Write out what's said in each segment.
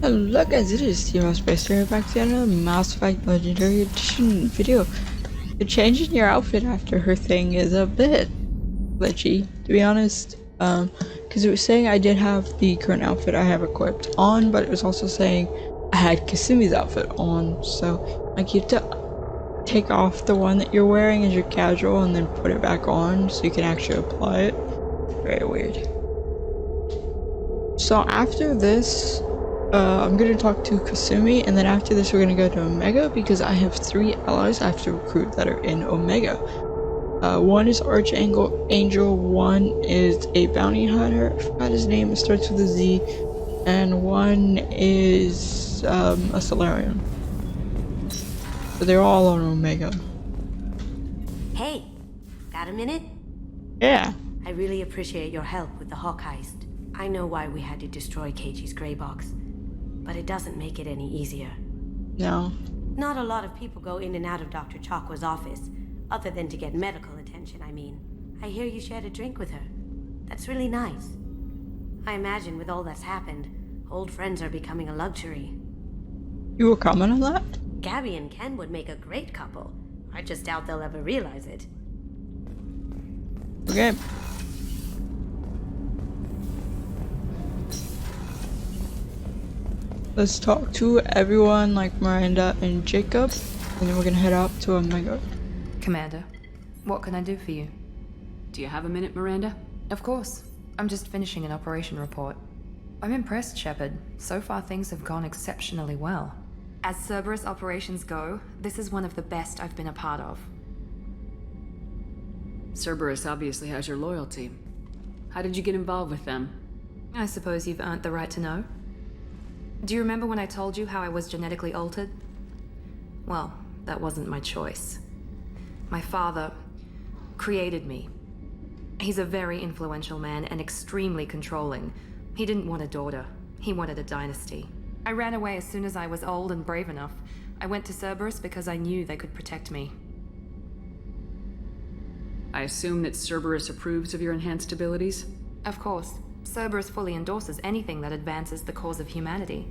Hello guys, it is Bearstar back to another Mass Effect Legendary Edition video. The change in your outfit after her thing is a bit glitchy, to be honest. Because it was saying I did have the current outfit I have equipped on, but it was also saying I had Kasumi's outfit on, so like you have to take off the one that you're wearing as your casual and then put it back on so you can actually apply it. Very weird. So after this, I'm gonna talk to Kasumi, and then after this we're gonna go to Omega because I have 3 allies I have to recruit that are in Omega. One is Archangel, one is a bounty hunter, I forgot his name, it starts with a Z, and one is a Solarian. So they're all on Omega. Hey, got a minute? Yeah. I really appreciate your help with the Hawk heist. I know why we had to destroy Keiichi's gray box, but it doesn't make it any easier. No. Not a lot of people go in and out of Dr. Chakwa's office, other than to get medical attention, I mean. I hear you shared a drink with her. That's really nice. I imagine with all that's happened, old friends are becoming a luxury. You will comment on that? Gabby and Ken would make a great couple. I just doubt they'll ever realize it. Okay. Let's talk to everyone like Miranda and Jacob, and then we're gonna head out to Omega. Commander, what can I do for you? Do you have a minute, Miranda? Of course. I'm just finishing an operation report. I'm impressed, Shepard. So far things have gone exceptionally well. As Cerberus operations go, this is one of the best I've been a part of. Cerberus obviously has your loyalty. How did you get involved with them? I suppose you've earned the right to know. Do you remember when I told you how I was genetically altered? Well, that wasn't my choice. My father created me. He's a very influential man and extremely controlling. He didn't want a daughter. He wanted a dynasty. I ran away as soon as I was old and brave enough. I went to Cerberus because I knew they could protect me. I assume that Cerberus approves of your enhanced abilities? Of course. Cerberus fully endorses anything that advances the cause of humanity.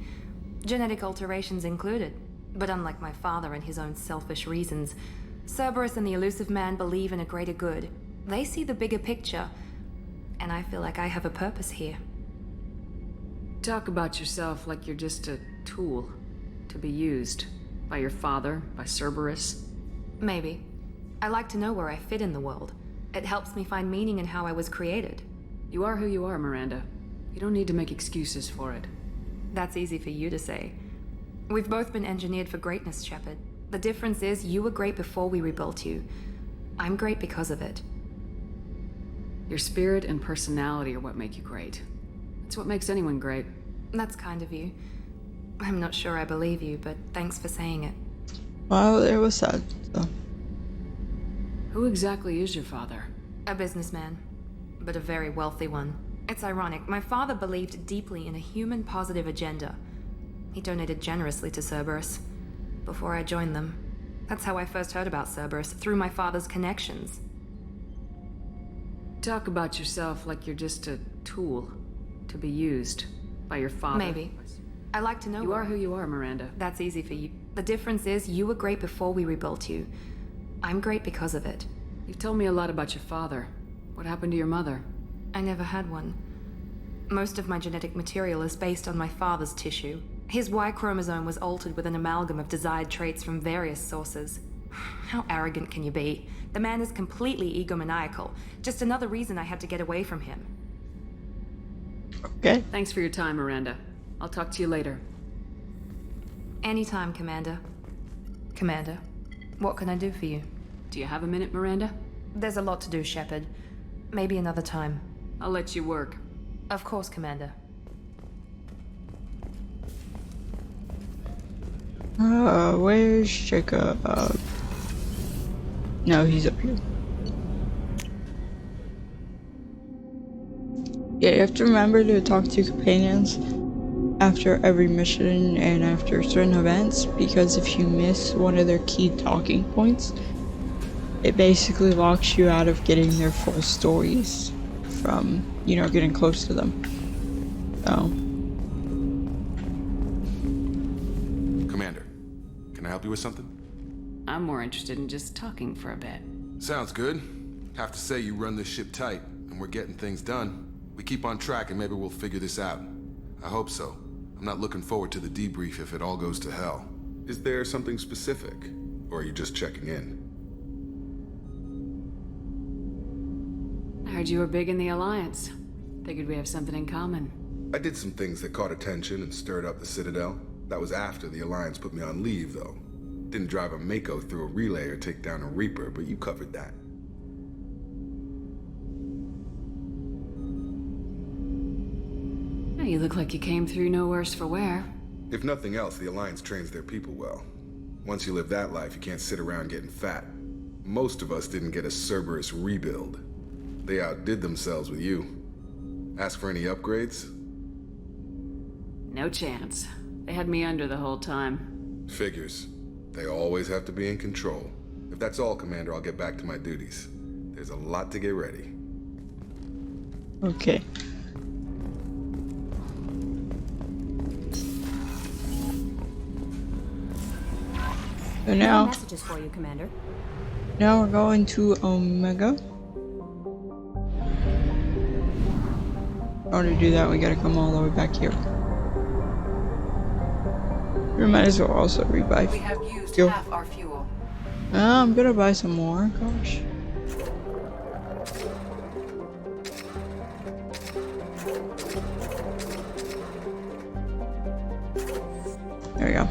Genetic alterations included. But unlike my father and his own selfish reasons, Cerberus and the Elusive Man believe in a greater good. They see the bigger picture, and I feel like I have a purpose here. Talk about yourself like you're just a tool to be used by your father, by Cerberus. Maybe. I like to know where I fit in the world. It helps me find meaning in how I was created. You are who you are, Miranda. You don't need to make excuses for it. That's easy for you to say. We've both been engineered for greatness, Shepard. The difference is you were great before we rebuilt you. I'm great because of it. Your spirit and personality are what make you great. It's what makes anyone great. That's kind of you. I'm not sure I believe you, but thanks for saying it. Well, it was sad, so. Who exactly is your father? A businessman, but a very wealthy one. It's ironic. My father believed deeply in a human-positive agenda. He donated generously to Cerberus before I joined them. That's how I first heard about Cerberus, through my father's connections. Talk about yourself like you're just a tool to be used by your father. Maybe. I like to know You are who you are, Miranda. That's easy for you. The difference is you were great before we rebuilt you. I'm great because of it. You've told me a lot about your father. What happened to your mother? I never had one. Most of my genetic material is based on my father's tissue. His Y chromosome was altered with an amalgam of desired traits from various sources. How arrogant can you be? The man is completely egomaniacal. Just another reason I had to get away from him. Okay. Thanks for your time, Miranda. I'll talk to you later. Anytime, Commander. Commander, what can I do for you? Do you have a minute, Miranda? There's a lot to do, Shepard. Maybe another time. I'll let you work. Of course, Commander. Where's Jacob? No, he's up here. Yeah, you have to remember to talk to your companions after every mission and after certain events, because if you miss one of their key talking points, it basically locks you out of getting their full stories from, you know, getting close to them. So help you with something? I'm more interested in just talking for a bit. Sounds good. Have to say you run this ship tight, and we're getting things done. We keep on track and maybe we'll figure this out. I hope so. I'm not looking forward to the debrief if it all goes to hell. Is there something specific? Or are you just checking in? I heard you were big in the Alliance. Figured we have something in common. I did some things that caught attention and stirred up the Citadel. That was after the Alliance put me on leave, though. Didn't drive a Mako through a relay or take down a Reaper, but you covered that. You look like you came through no worse for wear. If nothing else, the Alliance trains their people well. Once you live that life, you can't sit around getting fat. Most of us didn't get a Cerberus rebuild. They outdid themselves with you. Ask for any upgrades? No chance. They had me under the whole time. Figures. They always have to be in control. If that's all, Commander, I'll get back to my duties. There's a lot to get ready. Okay. So now, Messages for you, Commander. now we're going to Omega. In order to do that, we gotta come all the way back here. We might as well also rebuy. We have used fuel. half our fuel. I'm gonna buy some more. Gosh. There we go.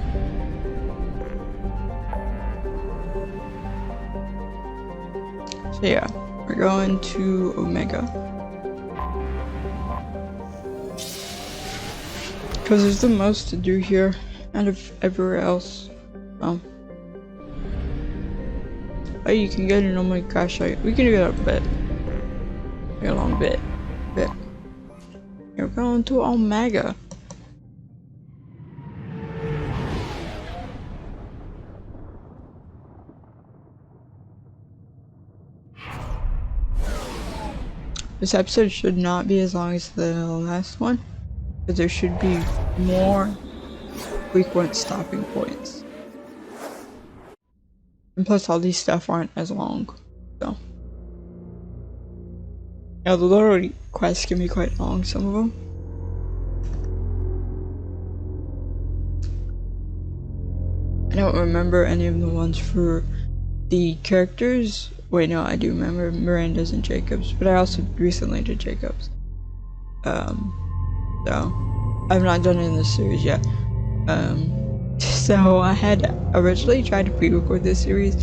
So yeah, we're going to Omega. Because there's the most to do here out of everywhere else. Oh, you can get an Omega crash site. We can do that a bit. A long bit. We're going to Omega. This episode should not be as long as the last one, but there should be more frequent stopping points. And plus all these stuff aren't as long, so. Now the little quests can be quite long, some of them. I don't remember any of the ones for the characters. Wait, no, I do remember Miranda's and Jacob's, but I also recently did Jacob's. So I've not done it in this series yet. So I had originally tried to pre-record this series,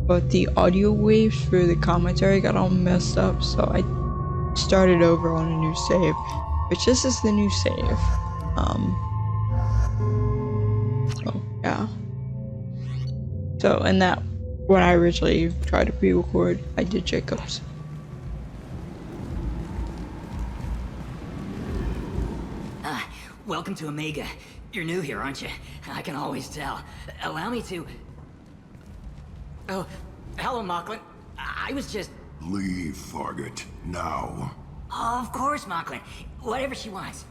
but the audio waves for the commentary got all messed up, so I started over on a new save, which this is the new save. So yeah. So in that, when I originally tried to pre-record, I did Jacob's. Welcome to Omega. You're new here, aren't you? I can always tell. Allow me to... Oh, hello, Mocklin. I was just... Leave, Fargate. Now. Oh, of course, Mocklin. Whatever she wants.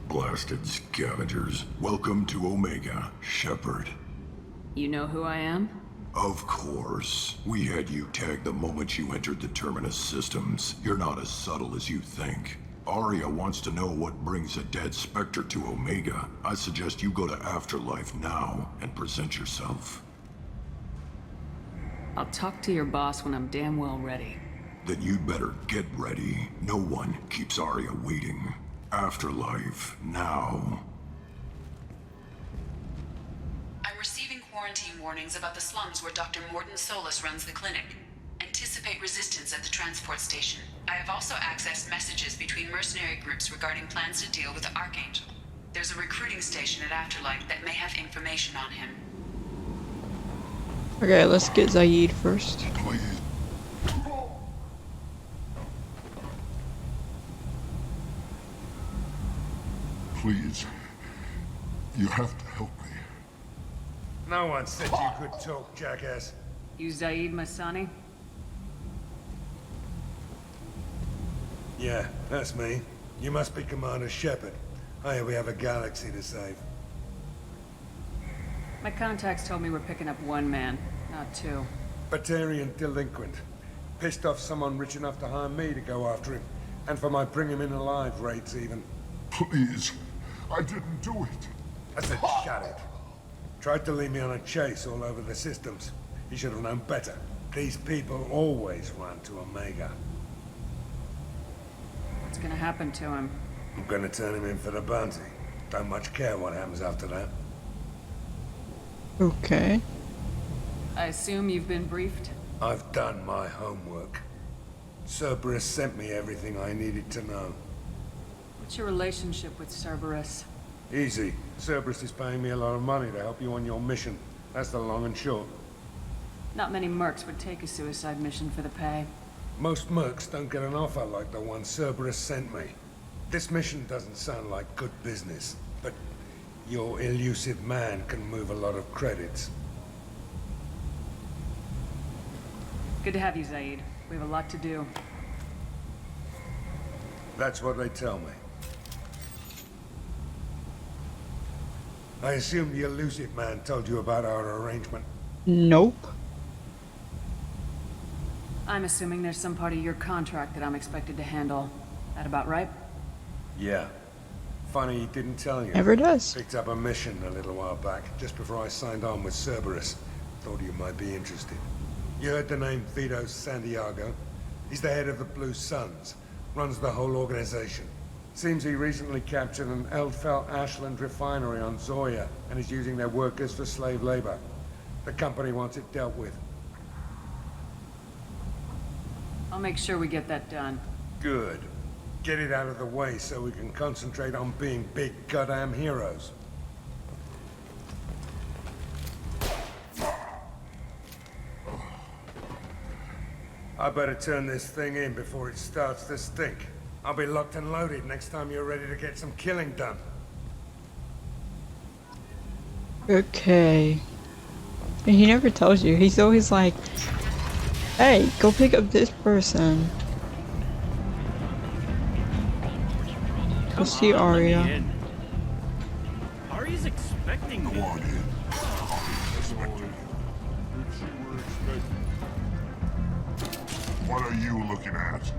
Blasted scavengers. Welcome to Omega, Shepard. You know who I am? Of course. We had you tagged the moment you entered the Terminus systems. You're not as subtle as you think. Aria wants to know what brings a dead Spectre to Omega. I suggest you go to Afterlife now and present yourself. I'll talk to your boss when I'm damn well ready. Then you'd better get ready. No one keeps Aria waiting. Afterlife now. I'm receiving quarantine warnings about the slums where Dr. Morton Solus runs the clinic. Anticipate resistance at the transport station. I have also accessed messages between mercenary groups regarding plans to deal with the Archangel. There's a recruiting station at Afterlife that may have information on him. Okay, let's get Zaid first. Please. Please. You have to help me. No one said you could talk, jackass. You Zaid Masani? Yeah, that's me. You must be Commander Shepard. Hey, we have a galaxy to save. My contacts told me we're picking up one man, not two. Batarian delinquent. Pissed off someone rich enough to hire me to go after him. And for my bring him in alive rates even. Please, I didn't do it. I said shut it. Tried to lead me on a chase all over the systems. He should have known better. These people always run to Omega. What's gonna happen to him? I'm gonna turn him in for the bounty. Don't much care what happens after that. Okay. I assume you've been briefed? I've done my homework. Cerberus sent me everything I needed to know. What's your relationship with Cerberus? Easy. Cerberus is paying me a lot of money to help you on your mission. That's the long and short. Not many mercs would take a suicide mission for the pay. Most mercs don't get an offer like the one Cerberus sent me. This mission doesn't sound like good business, but your elusive man can move a lot of credits. Good to have you, Zaid. We have a lot to do. That's what they tell me. I assume the elusive man told you about our arrangement. Nope. I'm assuming there's some part of your contract that I'm expected to handle. That about right? Yeah. Funny he didn't tell you. Never does. Picked up a mission a little while back, just before I signed on with Cerberus. Thought you might be interested. You heard the name Vito Santiago? He's the head of the Blue Suns. Runs the whole organization. Seems he recently captured an Eldfell Ashland refinery on Zoya and is using their workers for slave labor. The company wants it dealt with. I'll make sure we get that done. Good. Get it out of the way so we can concentrate on being big goddamn heroes. I better turn this thing in before it starts to stink. I'll be locked and loaded next time you're ready to get some killing done. Okay. And he never tells you. He's always like, hey, go pick up this person. Go see Aria. Aria's expecting me. Go on in. What are you looking at?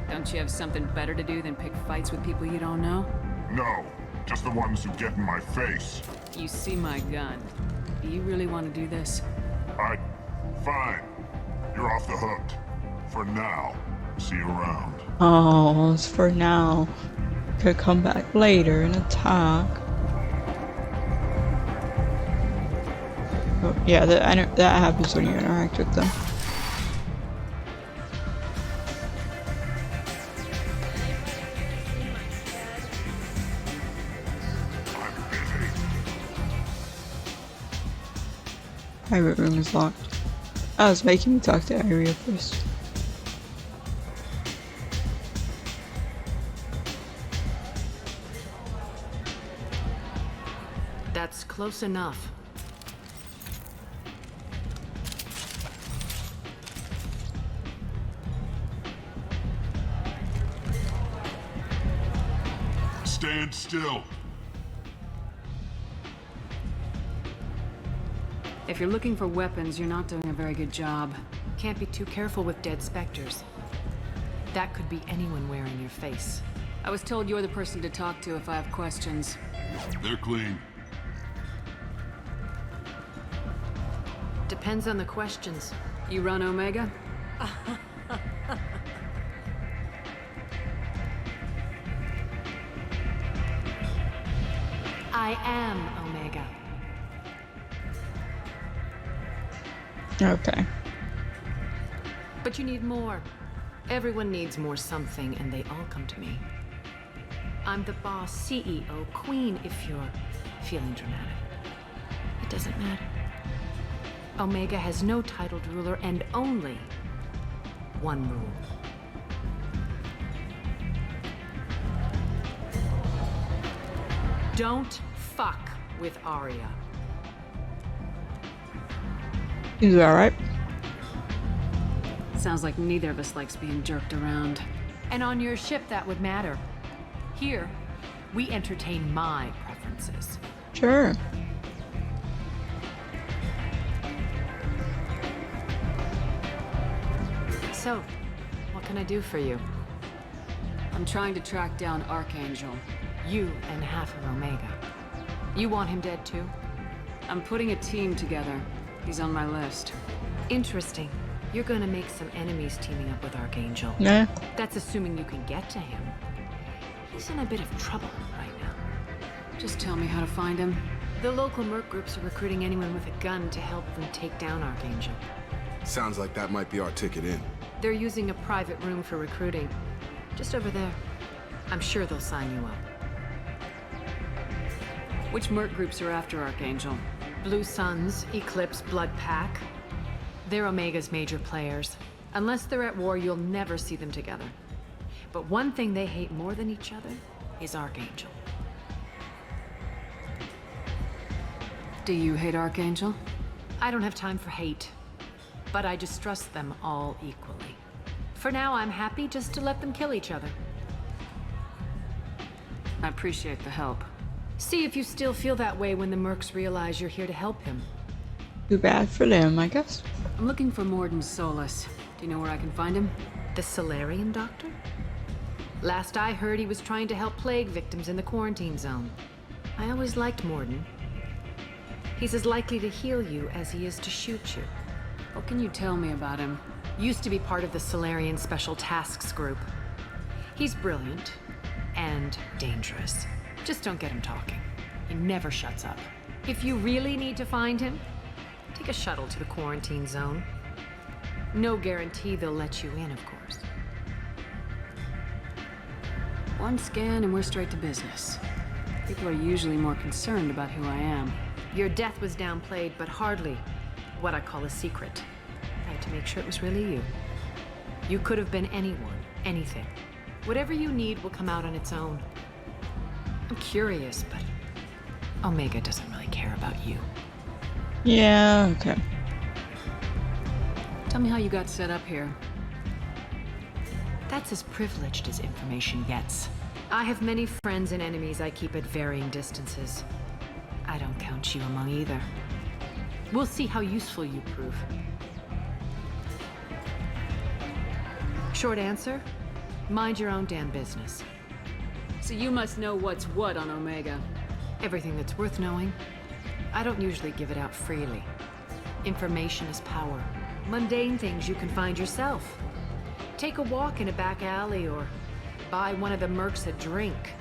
Don't you have something better to do than pick fights with people you don't know? No, just the ones who get in my face. You see my gun. Do you really want to do this? Fine. You're off the hook. For now. See you around. Oh, it's for now. Could come back later and attack. Oh, yeah, that happens when you interact with them. Private room is locked. I was making me talk to Aria first. That's close enough. Stand still. If you're looking for weapons, you're not doing a very good job. Can't be too careful with dead specters. That could be anyone wearing your face. I was told you're the person to talk to if I have questions. They're clean. Depends on the questions. You run Omega? I am Omega. Okay. But you need more. Everyone needs more something, and they all come to me. I'm the boss, CEO, queen, if you're feeling dramatic. It doesn't matter. Omega has no titled ruler and only one rule. Don't fuck with Aria. He's alright. Sounds like neither of us likes being jerked around. And on your ship, that would matter. Here, we entertain my preferences. Sure. So, what can I do for you? I'm trying to track down Archangel. You and half of Omega. You want him dead too? I'm putting a team together. He's on my list. Interesting. You're gonna make some enemies teaming up with Archangel. Nah. That's assuming you can get to him. He's in a bit of trouble right now. Just tell me how to find him. The local merc groups are recruiting anyone with a gun to help them take down Archangel. Sounds like that might be our ticket in. They're using a private room for recruiting. Just over there. I'm sure they'll sign you up. Which merc groups are after Archangel? Blue Suns, Eclipse, Blood Pack. They're Omega's major players. Unless they're at war, you'll never see them together. But one thing they hate more than each other is Archangel. Do you hate Archangel? I don't have time for hate, but I distrust them all equally. For now, I'm happy just to let them kill each other. I appreciate the help. See if you still feel that way when the mercs realize you're here to help him. Too bad for them, I guess. I'm looking for Morden Solus. Do you know where I can find him? The Solarian doctor? Last I heard, he was trying to help plague victims in the quarantine zone. I always liked Morden. He's as likely to heal you as he is to shoot you. What can you tell me about him? Used to be part of the Solarian Special Tasks Group. He's brilliant and dangerous. Just don't get him talking. He never shuts up. If you really need to find him, take a shuttle to the quarantine zone. No guarantee they'll let you in, of course. One scan and we're straight to business. People are usually more concerned about who I am. Your death was downplayed, but hardly what I call a secret. I had to make sure it was really you. You could have been anyone, anything. Whatever you need will come out on its own. I'm curious, but Omega doesn't really care about you. Yeah, okay. Tell me how you got set up here. That's as privileged as information gets. I have many friends and enemies I keep at varying distances. I don't count you among either. We'll see how useful you prove. Short answer, mind your own damn business. So you must know what's what on Omega. Everything that's worth knowing. I don't usually give it out freely. Information is power. Mundane things you can find yourself. Take a walk in a back alley or buy one of the mercs a drink.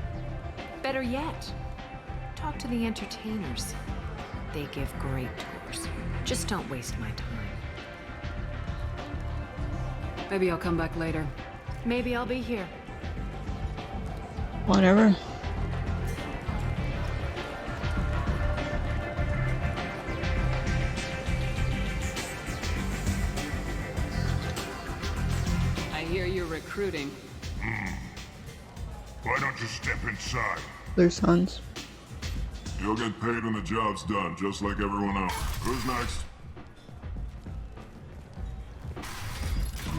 Better yet, talk to the entertainers. They give great tours. Just don't waste my time. Maybe I'll come back later. Maybe I'll be here. Whatever. I hear you're recruiting. Why don't you step inside? Blue Suns. You'll get paid when the job's done, just like everyone else. Who's next?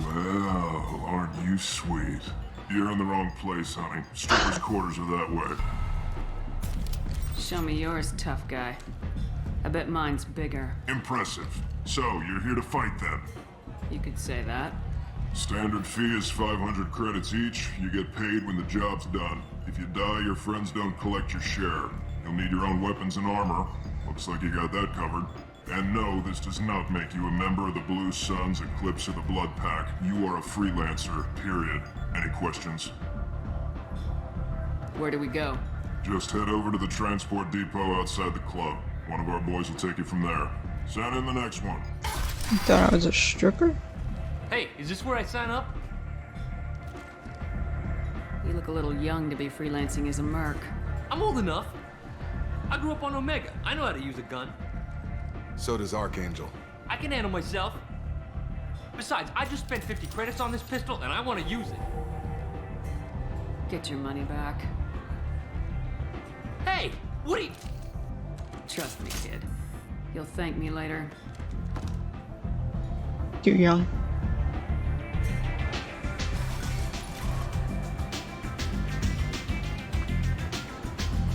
Well, aren't you sweet? You're in the wrong place, honey. Strippers' quarters are that way. Show me yours, tough guy. I bet mine's bigger. Impressive. So, you're here to fight then? You could say that. Standard fee is 500 credits each. You get paid when the job's done. If you die, your friends don't collect your share. You'll need your own weapons and armor. Looks like you got that covered. And no, this does not make you a member of the Blue Suns, Eclipse, or the Blood Pack. You are a freelancer, period. Any questions? Where do we go? Just head over to the transport depot outside the club. One of our boys will take you from there. Send in the next one. You thought I was a stripper? Hey, is this where I sign up? You look a little young to be freelancing as a merc. I'm old enough. I grew up on Omega. I know how to use a gun. So does Archangel. I can handle myself. Besides, I just spent 50 credits on this pistol and I want to use it. Get your money back. Hey, what are you... Trust me, kid. You'll thank me later. Too young.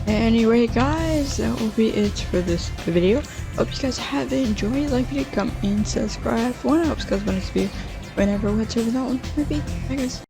Anyway, guys, that will be it for this video. Hope you guys have enjoyed. Like it, comment, and subscribe. For one helps guys when it's video. whenever what's over that one, maybe, I guess.